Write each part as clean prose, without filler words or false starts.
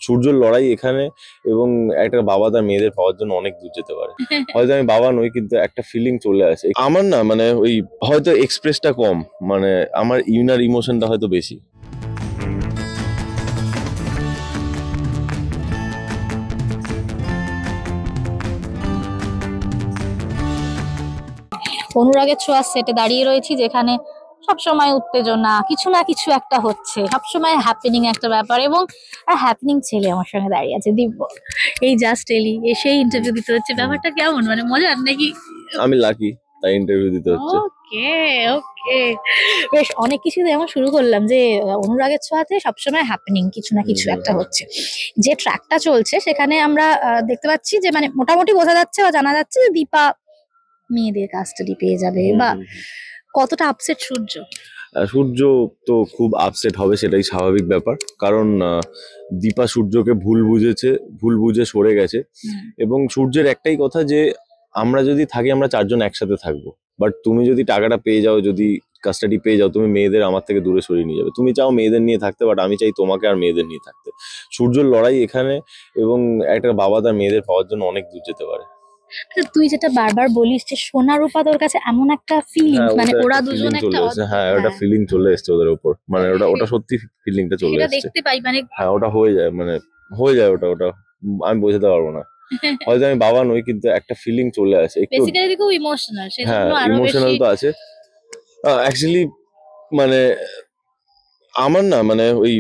সূর্যর লড়াই এখানে, এবং একটা বাবা তার মেয়েদের পাওয়ার জন্য অনেক দূর যেতে পারে। হয়তো আমি বাবা নই, কিন্তু একটা ফিলিং চলে আসে আমার, না মানে ওই হয়তো এক্সপ্রেসটা কম, মানে আমার ইনার ইমোশনটা হয়তো বেশি। অনুরাগের ছোঁয়া সেটে দাঁড়িয়ে রয়েছি, যেখানে সবসময় উত্তেজনা, কিছু না কিছু একটা হচ্ছে, সবসময় হ্যাপেনিং একটা ব্যাপার, এবং হ্যাপেনিং ছেলে আমার সঙ্গে দাঁড়িয়ে আছে দিব্য। এই জাস্ট এলি, এসেই ইন্টারভিউ দিতে হচ্ছে, ব্যাপারটা কেমন, মানে মজার নাকি? আমি লাকি, তাই ইন্টারভিউ দিতে হচ্ছে। ওকে ওকে, বেশ অনেক কিছু যেমন শুরু করলাম যে অনুরাগের ছোঁয়াতে সবসময় হ্যাপেনিং, কিছু না কিছু একটা হচ্ছে। যে ট্র্যাকটা চলছে সেখানে আমরা দেখতে পাচ্ছি যে মানে মোটামুটি বোঝা যাচ্ছে বা জানা যাচ্ছে যে দীপা মেয়েদের কাস্টাডি পেয়ে যাবে, বা কতটা আপসেট সূর্য? সূর্য তো খুব আপসেট হবে, সেটাই স্বাভাবিক ব্যাপার, কারণ দীপা সূর্যকে ভুল বুঝে সরে গেছে। এবং সূর্যের একটাই কথা যে আমরা যদি থাকি, আমরা চারজন একসাথে থাকবো, বাট তুমি যদি টাকাটা পেয়ে যাও, যদি কাস্টাডি পেয়ে যাও, তুমি মেয়েদের আমার থেকে দূরে সরিয়ে নিয়ে যাবে। তুমি চাও মেয়েদের নিয়ে থাকতে, বাট আমি চাই তোমাকে আর মেয়েদের নিয়ে থাকতে। সূর্যর লড়াই এখানে, এবং একটা বাবা তার মেয়েদের পাওয়ার জন্য অনেক দূর যেতে পারে। তুই যেটা বারবার বলিস যে সোনা রূপা তোর কাছে এমন একটা ফিলিং, মানে ওরা দুজন একটা, হ্যাঁ ওটা ফিলিং চলে এসেছে ওদের উপর, মানে ওটা সত্যি ফিলিংটা চলে এসেছে, দেখতে পাই মানে। হ্যাঁ ওটা হয়ে যায়, মানে হয়ে যায় ওটা আমি বোঝাতে পারবো না। হয়তো আমি বাবা নই, কিন্তু একটা ফিলিং চলে আসে একটু। বেসিক্যালি খুব ইমোশনাল, হ্যাঁ সেজন্য আরো ইমোশনাল বেশি। তো আছে অ্যাকচুয়ালি, মানে আমার, না মানে ওই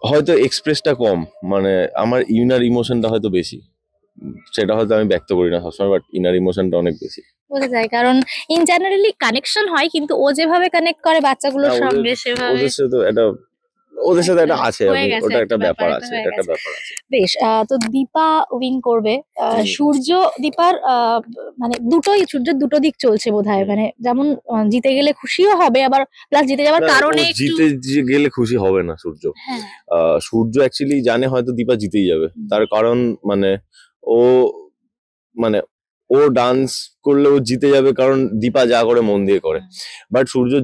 হয়তো এক্সপ্রেসটা কম, মানে আমার ইনার ইমোশনটা হয়তো বেশি, সেটা হয়তো আমি ব্যক্ত করি না সবসময়, বাট ইনার ইমোশনটা অনেক বেশি বোঝা যায়, কারণ ইন জেনারেলি কানেকশন হয়, কিন্তু ও যেভাবে কানেক্ট করে বাচ্চাগুলোর সঙ্গে সেভাবে ওদের সাথে একটা আছে, হয়ে গেছে, ওটা একটা ব্যাপার একটা আছে, হয়ে একটা গেছে। ব্যাপার আছে। বেশ, তো দীপা উইন করবে। সূর্য দীপার মানে সূর্যের দুটো দিক চলছে বোধহয়, মানে যেমন জিতে গেলে খুশিও হবে, আবার প্লাস জিতে যাওয়ার কারণে জিতে গেলে খুশি হবে না সূর্য। সূর্য অ্যাকচুয়ালি জানে হয়তো দীপা জিতেই যাবে, তার কারণ মানে ও মানে ও ডান্স করলে ও জিতে যাবে, কারণ দীপা যা করে মন দিয়ে করে। বাট সূর্য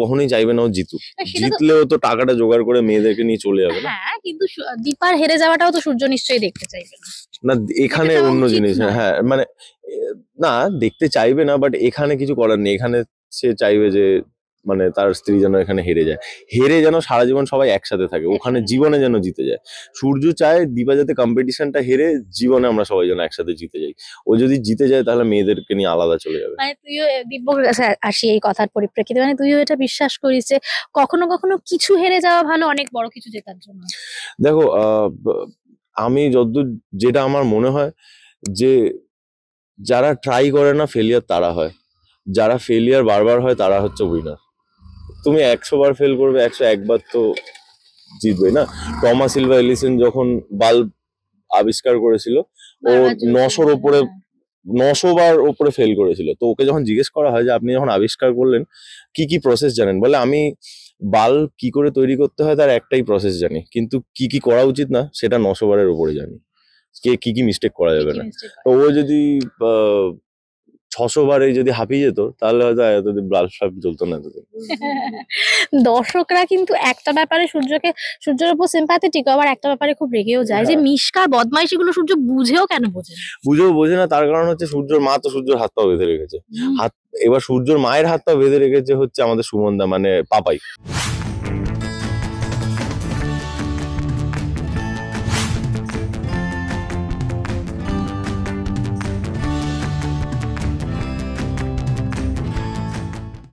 কখনোই চাইবে না ও জিতুক, জিতলেও তো টাকাটা জোগাড় করে মেয়েদেরকে নিয়ে চলে যাবে না। হ্যাঁ, কিন্তু দীপার হেরে যাওয়াটাও তো সূর্য নিশ্চয়ই দেখতে চাইবে না। না এখানে অন্য জিনিস, হ্যাঁ মানে না দেখতে চাইবে না, বাট এখানে কিছু করার নেই, এখানে সে চাইবে যে মানে তার স্ত্রী যেন এখানে হেরে যেন সারা জীবন সবাই একসাথে থাকে, ওখানে জীবনে যেন জিতে যায়। সূর্য চায় দীপা যাতে কম্পিটিশনটা হেরে জীবনে আমরা সবাই যেন একসাথে জিতে যাই। ও যদি জিতে যায় তাহলে মেয়েদেরকে নিয়ে আলাদা চলে যাবে। মানে তুইও দিব্যর কাছে আসি এই কথার পরিপ্রেক্ষিতে, মানে তুইও এটা বিশ্বাস করিস যে কখনো কখনো কিছু হেরে যাওয়া ভালো অনেক বড় কিছু জেতার জন্য? দেখো আমি যতদূর যেটা আমার মনে হয় যে যারা ট্রাই করে না ফেলিয়ার তারা হয়, যারা ফেলিয়ার বারবার হয় তারা হচ্ছে উইনার। তুমি 100 বার ফেল করবে, 101 বার তো জিতবে না। টমাস সিলভা এডিসন যখন বাল্ব আবিষ্কার করেছিল, ও 900 বার ওপরে ফেল করেছিল। তো ওকে যখন জিজ্ঞেস করা হয় যে আপনি যখন আবিষ্কার করলেন কি কি প্রসেস জানেন, বলে আমি বাল্ব কি করে তৈরি করতে হয় তার একটাই প্রসেস জানি, কিন্তু কি কি করা উচিত না সেটা 900 বারের উপরে জানি, কি কি মিস্টেক করা যাবে না। তো ও যদি 600 বারে যদি হাঁপিয়ে যেত তাহলে হয়তো এতদিন বাল্ব জ্বলতো না এতদিন। দর্শকরা কিন্তু একটা ব্যাপারে সূর্যের উপর সিম্প্যাথেটিক, আবার একটা ব্যাপারে খুব রেগেও যায় যে মিশকার বদমাইশি গুলো সূর্য বুঝেও বোঝে না। তার কারণ হচ্ছে সূর্যর মা তো সূর্যর হাত পা বেঁধে রেখেছে। এবার সূর্যর মায়ের হাত পা বেঁধে রেখেছে হচ্ছে আমাদের সুমনদা, মানে পাপাই।